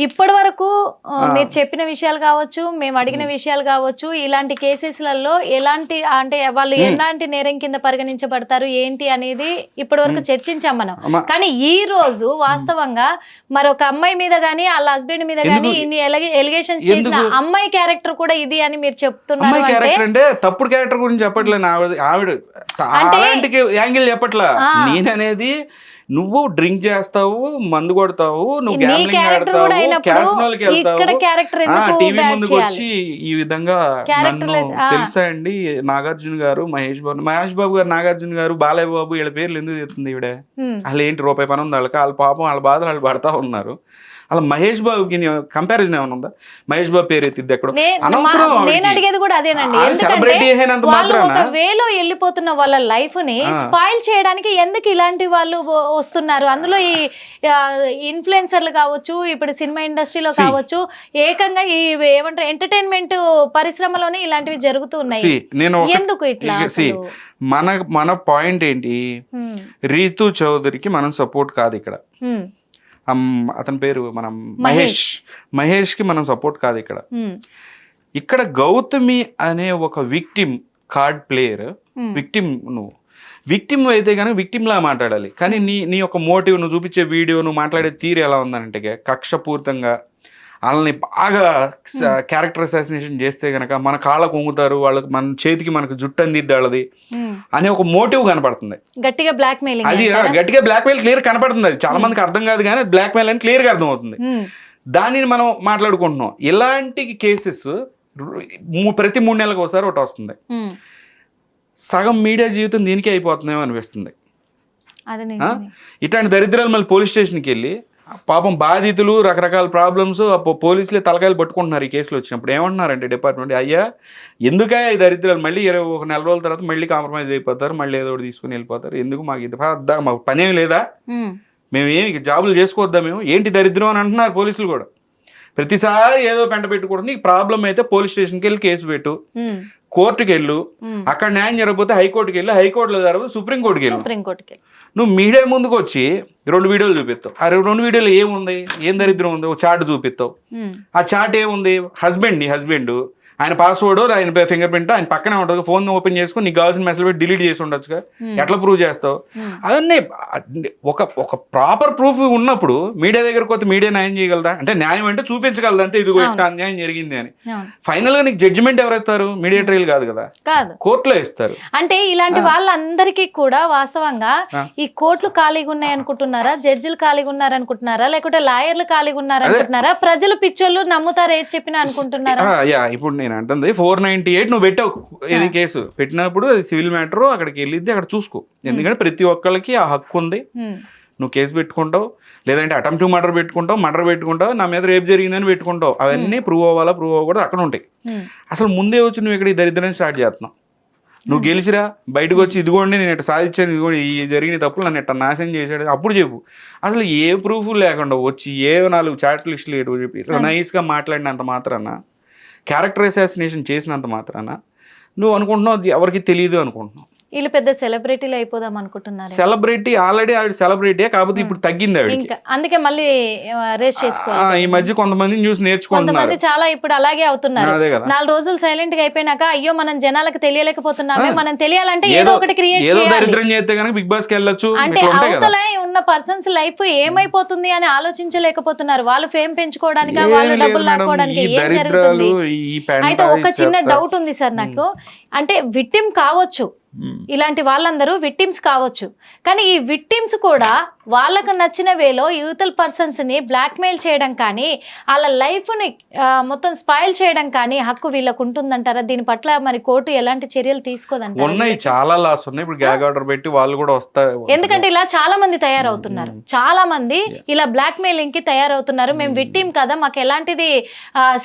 ఇప్పటి వరకు మీరు చెప్పిన విషయాలు కావచ్చు, మేము అడిగిన విషయాలు కావచ్చు, ఇలాంటి కేసెస్లలో ఎలాంటి అంటే వాళ్ళు ఎలాంటి నేరం కింద పరిగణించబడతారు ఏంటి అనేది ఇప్పటి వరకు చర్చించాం మనం. కానీ ఈ రోజు వాస్తవంగా మరొక అమ్మాయి మీద గానీ వాళ్ళ హస్బెండ్ మీద గానీ ఇన్ని ఎలిగేషన్స్ చేసిన అమ్మాయి క్యారెక్టర్ కూడా ఇది అని మీరు చెప్తున్నారు అంటే తప్పుడు క్యారెక్టర్ గురించి చెప్పట్లేదు. ఆవిడ యాంగిల్ చెప్పట్లా. నేననేది నువ్వు డ్రింక్ చేస్తావు, మందు కొడతావు, నువ్వు గ్యాంబ్లింగ్ ఆడతావు, క్యాసినోలకి వెళ్తావు, టీవీ ముందుకు వచ్చి ఈ విధంగా నన్ను తెలుసా అండి నాగార్జున గారు, మహేష్ బాబు గారు, నాగార్జున గారు, బాలయ్య బాబు వీళ్ళ పేర్లు ఎందుకు తెస్తుంది ఈవిడ? అసలు ఏంటి రూపాయి పని ఉంది వాళ్ళకి? వాళ్ళ పాపం వాళ్ళ బాధలు వాళ్ళు పడతా ఉన్నారు. అలా మహేష్ బాబుకి కంపారిజన్ ఏమైనా ఉందా? మహేష్ బాబు పేరు ఎత్తిద్ది ఎక్కడ? నేను అడిగేది కూడా అదేనండి. వేలో వెళ్ళిపోతున్న వాళ్ళ లైఫ్ ని స్పాయిల్ చేయడానికి ఎందుకు ఇలాంటి వాళ్ళు వస్తున్నారు? అందులో ఈ ఇన్ఫ్లుయెన్సర్లు కావచ్చు, ఇప్పుడు సినిమా ఇండస్ట్రీలో కావచ్చు, ఏకంగా ఈ ఏమంటారు ఎంటర్టైన్మెంట్ పరిశ్రమలోనే ఇలాంటివి జరుగుతూ ఉన్నాయి. ఎందుకు ఇట్లా? మన పాయింట్ ఏంటి? రీతు చౌదరికి మనం సపోర్ట్ కాదు ఇక్కడ. అతని పేరు మనం మహేష్ కి మనం సపోర్ట్ కాదు ఇక్కడ. ఇక్కడ గౌతమి అనే ఒక విక్టిమ్ కార్డ్ ప్లేయర్. నువ్వు విక్టిమ్ అయితే కనుక విక్టిమ్ లా మాట్లాడాలి. కానీ నీ యొక్క మోటివ్, నువ్వు చూపించే వీడియో, నువ్వు మాట్లాడే తీరు ఎలా ఉందనంటే కక్షపూరితంగా వాళ్ళని బాగా క్యారెక్టర్ అసాసినేషన్ చేస్తే గనక మన కాళ్ళకు వంగుతారు, వాళ్ళకి మన చేతికి మనకు జుట్టు అందిద్ది వాళ్ళది అనే ఒక మోటివ్ కనపడుతుంది. గట్టిగా బ్లాక్ మెయిల్, అది గట్టిగా బ్లాక్ మెయిల్ క్లియర్ కనపడుతుంది. అది చాలా మందికి అర్థం కాదు కానీ బ్లాక్ మెయిల్ అని క్లియర్ గా అర్థం అవుతుంది. దానిని మనం మాట్లాడుకుంటున్నాం. ఇలాంటి కేసెస్ ప్రతి 3 నెలలకు ఒకసారి ఒకటి వస్తుంది. సగం మీడియా జీవితం దీనికే అయిపోతుందేమో అనిపిస్తుంది. ఇట్లాంటి దరిద్రాలు మళ్ళీ పోలీస్ స్టేషన్కి వెళ్ళి పాపం బాధితులు రకరకాల ప్రాబ్లమ్స్ పోలీసులే తలకాయలు పట్టుకుంటున్నారు. ఈ కేసులు వచ్చినప్పుడు ఏమంటున్నారంటే డిపార్ట్మెంట్, అయ్యా ఎందుకే ఈ దరిద్రాలు మళ్ళీ 1 నెల రోజుల తర్వాత మళ్ళీ కాంప్రమైజ్ అయిపోతారు, మళ్ళీ ఏదో ఒకటి తీసుకుని వెళ్ళిపోతారు, ఎందుకు మాకు ఇది మాకు పనేం లేదా, మేము ఏమి జాబులు చేసుకోవద్దా, మేము ఏంటి దరిద్రం అని అంటున్నారు పోలీసులు కూడా. ప్రతిసారి ఏదో పెంట పెట్టుకుంటుంది. నీకు ప్రాబ్లం అయితే పోలీస్ స్టేషన్కి వెళ్ళి కేసు పెట్టు, కోర్టుకి వెళ్ళు, అక్కడ న్యాయం జరగకపోతే హైకోర్టుకి వెళ్ళి, హైకోర్టులో జరగదు సుప్రీంకోర్టుకి వెళ్ళు. నువ్వు మీడియా ముందుకు వచ్చి 2 వీడియోలు చూపిస్తావు. ఆ 2 వీడియోలు ఏముంది, ఏం దరిద్రం ఉంది? ఒక చార్ట్ చూపిస్తావు. ఆ చార్ట్ ఏముంది? నీ హస్బెండ్ ఆయన పాస్వర్డ్, ఆయన ఫింగర్ ప్రింట్ ఆయన పక్కనే ఉంటుంది. ఫోన్ ఓపెన్ చేసుకుని నీకు కావాల్సిన మెసేజ్ పెట్టి డిలీట్ చేసి ఉండొచ్చుగా. ఎట్లా ప్రూవ్ చేస్తావు? అవన్నీ ఒక ప్రాపర్ ప్రూఫ్ ఉన్నప్పుడు మీడియా దగ్గరకు వస్తే మీడియా న్యాయం చేయగలదా? అంటే న్యాయం అంటే చూపించగలదా అంతే, ఇదిగో ఇట్లా అన్యాయం జరిగింది అని. ఫైనల్ గా నీకు జడ్జిమెంట్ ఎవరు ఇస్తారు? మీడియా ట్రయల్ కాదు కదా, కోర్టులో ఇస్తారు. అంటే ఇలాంటి వాళ్ళందరికీ కూడా వాస్తవంగా ఈ కోర్టులు ఖాళీగా ఉన్నాయి అనుకుంటున్నారా? జడ్జిలు ఖాళీగా ఉన్నారు అనుకుంటున్నారా? లేకుంటే లాయర్లు ఖాళీగా ఉన్నారు అనుకుంటున్నారా? ప్రజలు పిచ్చోళ్ళు నమ్ముతారు ఏది చెప్పినా అనుకుంటున్నారా? ఇప్పుడు నేను అంటుంది 498 నువ్వు పెట్టావు ఇది కేసు పెట్టినప్పుడు, అది సివిల్ మ్యాటర్, అక్కడికి వెళ్ళిద్ది, అక్కడ చూసుకో. ఎందుకంటే ప్రతి ఒక్కరికి ఆ హక్కు ఉంది. నువ్వు కేసు పెట్టుకుంటావు, లేదంటే అటెంప్ట్ మర్డర్ పెట్టుకుంటావు, నా మీద రేపు జరిగిందని పెట్టుకుంటావు. అవన్నీ ప్రూవ్ అవ్వకూడదు, అక్కడ ఉంటాయి. అసలు ముందే వచ్చి నువ్వు ఇక్కడ ఈ దరిద్రాన్ని స్టార్ట్ చేస్తున్నావు. నువ్వు గెలిచిరా, బయటకు వచ్చి ఇదిగోండి నేను ఇట్లా సాధించాను, ఇదిగోండి ఈ జరిగిన తప్పులు నన్ను ఇట్లా నాశనం చేశాడు అప్పుడు చెప్పు. అసలు ఏ ప్రూఫ్ లేకుండా వచ్చి 4 చాట్ లిస్టులు ఏటో చెప్పి ఇట్లా నైస్గా మాట్లాడినంత మాత్రాన, క్యారెక్టర్ అసాసినేషన్ చేసినంత మాత్రాన నువ్వు అనుకుంటున్నావు ఎవరికి తెలియదు అనుకుంటున్నావు. వీళ్ళు పెద్ద సెలబ్రిటీలు అయిపోదాం అనుకుంటున్నారు. సెలబ్రిటీ ఆల్రెడీ ఆవిడ సెలబ్రిటీ, కాకపోతే ఇప్పుడు తగ్గింది ఆవిడ. అందుకే మళ్ళీ రేస్ చేసుకోవాలి. ఈ మధ్య కొంతమంది న్యూస్ నేర్చుకుంటున్నారు. చాలా ఇప్పుడు అలాగే అవుతున్నారు. 4 రోజులు సైలెంట్ గా అయిపోయినాక అయ్యో మనం జనాలకు తెలియలేకపోతున్నామే, మనం తెలియాలంటే ఏదో ఒకటి క్రియేట్ చేయాలి. దరిద్రం చేస్తే కనుక బిగ్ బాస్ కి వెళ్ళొచ్చు. అంటే అవతల ఉన్న పర్సన్స్ లైఫ్ ఏమైపోతుంది అని ఆలోచించలేకపోతున్నారు. వాళ్ళు ఫేమ్ పెంచుకోవడానికి, వాళ్ళు డబ్బులు లాక్కోవడానికి ఏం జరుగుతుంది? అయితే ఒక చిన్న డౌట్ ఉంది సార్ నాకు. అంటే విక్టిమ్ కావచ్చు, ఇలాంటి వాళ్ళందరూ విక్టిమ్స్ కావచ్చు, కానీ ఈ విక్టిమ్స్ కూడా వాళ్ళకు నచ్చిన వేలో యూతల్ పర్సన్స్ ని బ్లాక్ మెయిల్ చేయడం కానీ, వాళ్ళ లైఫ్ ని మొత్తం స్పాయిల్ చేయడం కానీ హక్కు వీళ్ళకు ఉంటుందంటారా? దీని పట్ల మరి కోర్టు ఎలాంటి చర్యలు తీసుకోదంటారు? ఉన్నాయి, చాలా లాస్ ఉన్నాయి. ఇప్పుడు గ్యాగ్ ఆర్డర్ పెట్టి వాళ్ళు కూడా వస్తారు. ఎందుకంటే ఇలా చాలా మంది తయారవుతున్నారు, చాలా మంది ఇలా బ్లాక్ మెయిలింగ్ కి తయారవుతున్నారు. మేము విక్టిమ్ కదా, మాకు ఎలాంటిది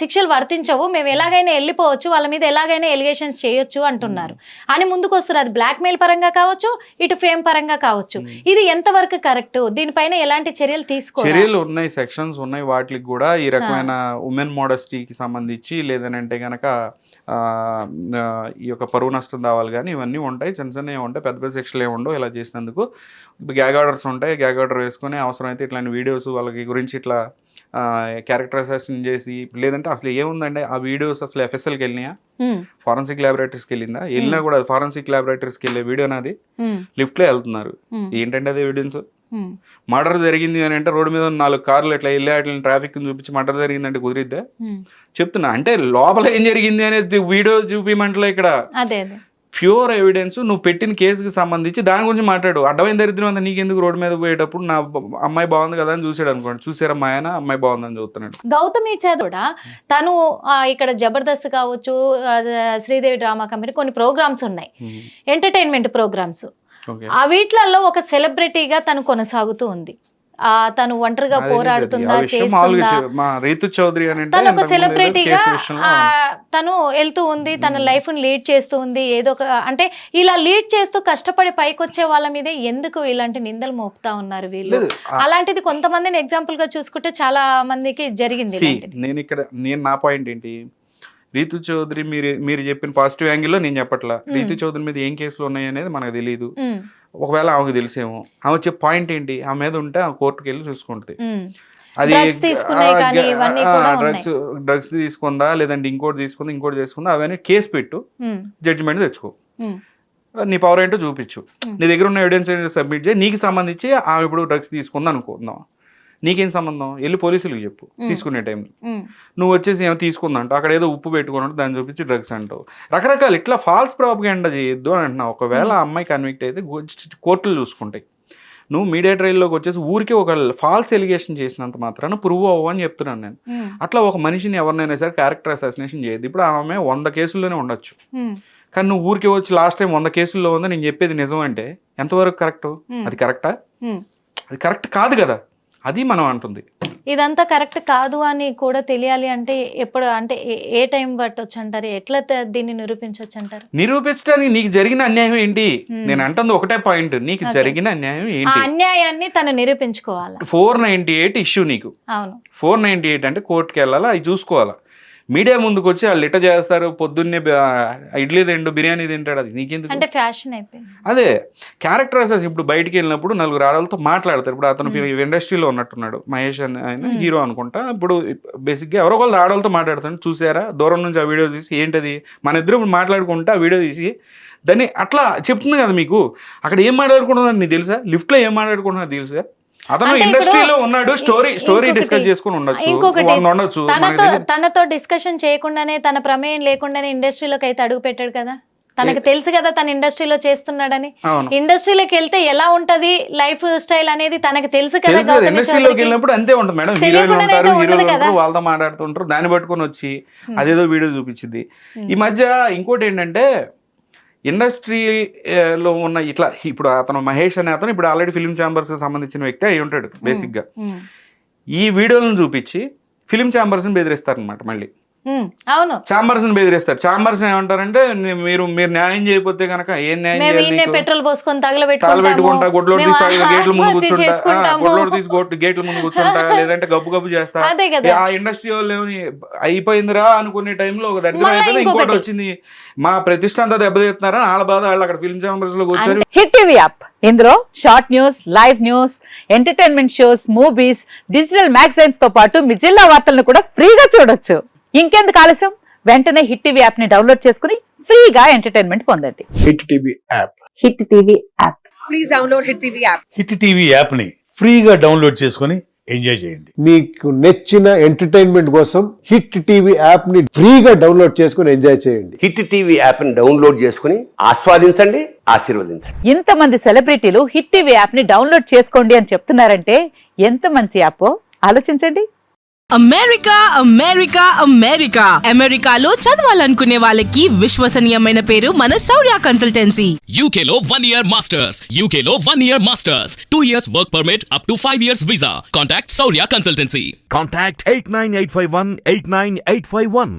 శిక్షలు వర్తించవు, మేము ఎలాగైనా వెళ్ళిపోవచ్చు, వాళ్ళ మీద ఎలాగైనా ఎలిగేషన్స్ చేయొచ్చు అంటున్నారు అని ముందుకు వస్తున్నారు. అది బ్లాక్ మెయిల్ పరంగా కావచ్చు, ఇటు ఫేమ్ పరంగా కావచ్చు. ఇది ఎంతవరకు కరెక్ట్? దీనిపైన ఎలాంటి చర్యలు చర్యలు ఉన్నాయి, సెక్షన్స్ ఉన్నాయి. వాటికి కూడా ఈ రకమైన ఉమెన్ మోడస్టీకి సంబంధించి, లేదనంటే గనక ఈ యొక్క పరువు నష్టం దావాలి కానీ ఇవన్నీ ఉంటాయి. చిన్న చిన్నవి ఉంటాయి, పెద్ద పెద్ద సెక్షన్లు ఏమి ఉండవు. ఇలా చేసినందుకు గ్యాగ్ ఆర్డర్స్ ఉంటాయి. గ్యాగ్ ఆర్డర్ వేసుకొని అవసరమైతే ఇట్లాంటి వీడియోస్ వాళ్ళకి గురించి ఇట్లా క్యారెక్టర్ అసాసిన్ చేసి, లేదంటే అసలు ఏముందంటే ఆ వీడియోస్ అసలు FSLకి వెళ్ళినాయా, ఫారెన్సిక్ ల్యాబొరేటరీస్కి వెళ్ళిందా, వెళ్ళినా కూడా ఫారెన్సిక్ ల్యాబొరేటరీస్కి వెళ్ళే వీడియో నాది, లిఫ్ట్లో వెళ్తున్నారు, ఏంటంటే అది ఎవిడెన్స్. మర్డర్ జరిగింది అని అంటే రోడ్డు మీద 4 కార్లు ఇట్లా వెళ్ళి అట్లా ట్రాఫిక్ చూపించి మర్డర్ జరిగిందంటే కుదిరిద్దా? చెప్తున్నా అంటే లోపల ఏం జరిగింది అనేది వీడియో చూపించమంటలే ఇక్కడ. ప్యూర్ ఎవిడెన్స్ నువ్వు పెట్టిన కేసుకి సంబంధించి దాని గురించి మాట్లాడు. అడ్డమైన దరిద్రం అంతా నీకెందుకు? రోడ్డు మీద పోయేటప్పుడు నా అమ్మాయి బాగుంది కదా అని చూసాడు అనుకోండి, చూసారమ్మా ఆయన అమ్మాయి బాగుందని చూస్తున్నాడు. గౌతమి కూడా తను ఇక్కడ జబర్దస్త్ కావచ్చు, శ్రీదేవి డ్రామా కంపెనీ కొన్ని ప్రోగ్రామ్స్ ఉన్నాయి, ఎంటర్టైన్మెంట్ ప్రోగ్రామ్స్. ఆ వీటిలలో ఒక సెలబ్రిటీగా తను కొనసాగుతూ ఉంది. తను ఒంటరిగా పోరాడుతుందా, చేస్తుందా, తను ఒక సెలబ్రిటీగా తను వెళ్తూ ఉంది, తన లైఫ్ ని లీడ్ చేస్తూ ఉంది. ఏదో ఒక అంటే ఇలా లీడ్ చేస్తూ కష్టపడి పైకి వచ్చే వాళ్ళ మీదే ఎందుకు ఇలాంటి నిందలు మోపుతా ఉన్నారు వీళ్ళు? అలాంటిది కొంతమందిని ఎగ్జాంపుల్ గా చూసుకుంటే చాలా మందికి జరిగింది. నేను నా పాయింట్ ఏంటి, రీతు చౌదరి మీరు చెప్పిన పాజిటివ్ యాంగిల్లో నేను చెప్పట్లా. రీతు చౌదరి మీద ఏం కేసులు ఉన్నాయి అనేది మనకు తెలియదు, ఒకవేళ ఆమెకు తెలిసేమో. ఆమె వచ్చే పాయింట్ ఏంటి, ఆమె మీద ఉంటే ఆమె కోర్టుకు వెళ్ళి చూసుకుంటుంది. అది డ్రగ్స్ తీసుకుందా, లేదంటే ఇంకోటి తీసుకుందా, అవన్నీ కేసు పెట్టు, జడ్జిమెంట్ తెచ్చుకో, నీ పవర్ ఏంటో చూపించు, నీ దగ్గర ఉన్న ఎవిడెన్స్ సబ్మిట్ చేయి. నీకు సంబంధించి ఆమె ఇప్పుడు డ్రగ్స్ తీసుకుందా అనుకుందాం, నీకేం సంబంధం? వెళ్ళి పోలీసులకు చెప్పు తీసుకునే టైంలో. నువ్వు వచ్చేసి ఏమో తీసుకుందంటావు, అక్కడ ఏదో ఉప్పు పెట్టుకున్నట్టు దాన్ని చూపించి డ్రగ్స్ అంటావు, రకరకాలు. ఇట్లా ఫాల్స్ ప్రాపగెండా చేయొద్దు అని అంటున్నావు. ఒకవేళ ఆ అమ్మాయి కన్విక్ట్ అయితే కోర్టులు చూసుకుంటాయి. నువ్వు మీడియా ట్రయల్లోకి వచ్చేసి ఊరికే ఒక ఫాల్స్ ఎలిగేషన్ చేసినంత మాత్రాన ప్రూవ్ అవ్వ అని చెప్తున్నాను నేను. అట్లా ఒక మనిషిని ఎవరినైనా సరే క్యారెక్టర్ అసాసినేషన్ చేయొద్దు. ఇప్పుడు ఆమె 100 కేసుల్లోనే ఉండొచ్చు, కానీ నువ్వు ఊరికే వచ్చి లాస్ట్ టైం 100 కేసుల్లో ఉందని నేను చెప్పేది నిజం అంటే ఎంతవరకు కరెక్ట్? అది కరెక్టా? అది కరెక్ట్ కాదు కదా, అది మనం అంటుంది. ఇదంతా కరెక్ట్ కాదు అని కూడా తెలియాలి అంటే ఎప్పుడు, అంటే ఏ టైం పట్టొచ్చు అంటారు? ఎట్లా దీన్ని నిరూపించవచ్చు అంటారు? నిరూపించడానికి నీకు జరిగిన అన్యాయం ఏంటి? నేను అంటుంది ఒకటే పాయింట్, నీకు జరిగిన అన్యాయం ఏంటి? అన్యాయాన్ని తను నిరూపించుకోవాలి. 498 ఇష్యూ నీకు. అవును, 498 అంటే కోర్టుకి వెళ్ళాలా, అవి చూసుకోవాలా. మీడియా ముందుకు వచ్చి వాళ్ళు ఇట్ట చేస్తారు, పొద్దున్నే ఇడ్లీ తిండు బిర్యానీ తింటాడు, అది నీకెందుకు? అంటే ఫ్యాషన్ అయిపోయింది. అదే క్యారెక్టర్ అసలు ఇప్పుడు బయటికి వెళ్ళినప్పుడు 4 ఆడవాళ్ళతో మాట్లాడతారు. ఇప్పుడు అతను ఇండస్ట్రీలో ఉన్నట్టున్నాడు, మహేష్ అని ఆయన హీరో అనుకుంటా. ఇప్పుడు బేసిక్గా ఎవరో వాళ్ళు ఆడవాళ్ళతో మాట్లాడుతాడు, చూసారా దూరం నుంచి ఆ వీడియో తీసి, ఏంటది మన ఇద్దరు ఇప్పుడు మాట్లాడుకుంటే ఆ వీడియో తీసి దాన్ని అట్లా చెప్తుంది కదా మీకు. అక్కడ ఏం మాట్లాడుకుంటున్నారు నీకు తెలుసా? లిఫ్ట్లో ఏం మాట్లాడుకుంటున్నారు తెలుసా? అతను ఇండస్ట్రీలో ఉన్నాడు, స్టోరీ డిస్కస్ చేసుకుని ఉండొచ్చు. తనతో డిస్కషన్ చేయకుండానే, తన ప్రమేయం లేకుండానే ఇండస్ట్రీలోకి అయితే అడుగు పెట్టాడు కదా. తనకు తెలుసు కదా తన ఇండస్ట్రీలో చేస్తున్నాడని. ఇండస్ట్రీలోకి వెళ్తే ఎలా ఉంటది లైఫ్ స్టైల్ అనేది తనకు తెలుసు కదా. ఇండస్ట్రీలోకి వెళ్ళినప్పుడు అంతే ఉంటుంది మేడం, హీరోలు వాళ్ళతో మాట్లాడుతుంటారు, దాన్ని పట్టుకొని వచ్చి అదేదో వీడియో చూపించింది. ఈ మధ్య ఇంకోటి ఏంటంటే ఇండస్ట్రీలో ఉన్న ఇట్లా ఇప్పుడు అతను మహేష్ అనే అతను ఇప్పుడు ఆల్రెడీ ఫిలిం ఛాంబర్స్ సంబంధించిన వ్యక్తి అయి ఉంటాడు బేసిక్గా. ఈ వీడియోలను చూపించి ఫిలిం ఛాంబర్స్ని బెదిరిస్తారనమాట. మళ్ళీ అవును, ఛాంబర్స్ బెదిరిస్తారు. ఛాంబర్స్ ఏమంటారంటే మీరు న్యాయం చేయకపోతే కనుక ఏం న్యాయం చేయాలి, పెట్రోల్ పోసుకొని తగలబెట్టుకుంటా, గొడ్లోడు తీసి గేట్ల ముందు కూర్చుంటా, గొడ్లోడు తీసి గేట్ల ముందు కూర్చుంటా, లేదంటే గబ్బు చేస్తా. ఆ ఇండస్ట్రీ వాళ్ళు అయిపోయిందిరా అనుకునే టైంలో ఒక దగ్గర అయిపోయింది, ఇంకోటి వచ్చింది, మా ప్రతిష్ట అంతా దెబ్బతీస్తున్నారని వాళ్ళ బాధ. వాళ్ళు అక్కడ ఫిల్మ్ ఛాంబర్స్ లో కూర్చొని. హిట్ టీవీ యాప్, ఇందులో short news, live news, entertainment shows, movies, digital magazines తో పాటు మీ జిల్లా వార్తలను కూడా ఫ్రీగా చూడొచ్చు. ఇంకెందుకు ఆలస్యం, వెంటనే హిట్ టీవీ యాప్ ని డౌన్లోడ్ చేసుకుని ఫ్రీగా ఎంటర్టైన్మెంట్ పొందండి. Hit TV app. Hit TV app. Please download hit TV app. Hit TV app ని ఫ్రీగా డౌన్లోడ్ చేసుకుని ఎంజాయ్ చేయండి. మీకు నచ్చిన ఎంటర్టైన్మెంట్ కోసం హిట్ టీవీ యాప్ ని ఫ్రీగా డౌన్లోడ్ చేసుకుని ఎంజాయ్ చేయండి. హిట్ టీవీ యాప్ ని డౌన్లోడ్ చేసుకుని ఆస్వాదించండి, ఆశీర్వదించండి. ఇంతమంది సెలబ్రిటీలు హిట్ టీవీ యాప్ ని డౌన్లోడ్ చేసుకోండి అని చెప్తున్నారంటే ఎంత మంచి యాప్ ఆలోచించండి. అమెరికా అమెరికా అమెరికా అమెరికాలో చదవాలనుకునే వాళ్ళకి విశ్వసనీయమైన పేరు మన శౌర్య కన్సల్టెన్సీ. UK లో 1 year masters, UK లో 1 year masters, 2 years work permit up to 5 years visa. Contact Saurya Consultancy. Contact 89851 89851.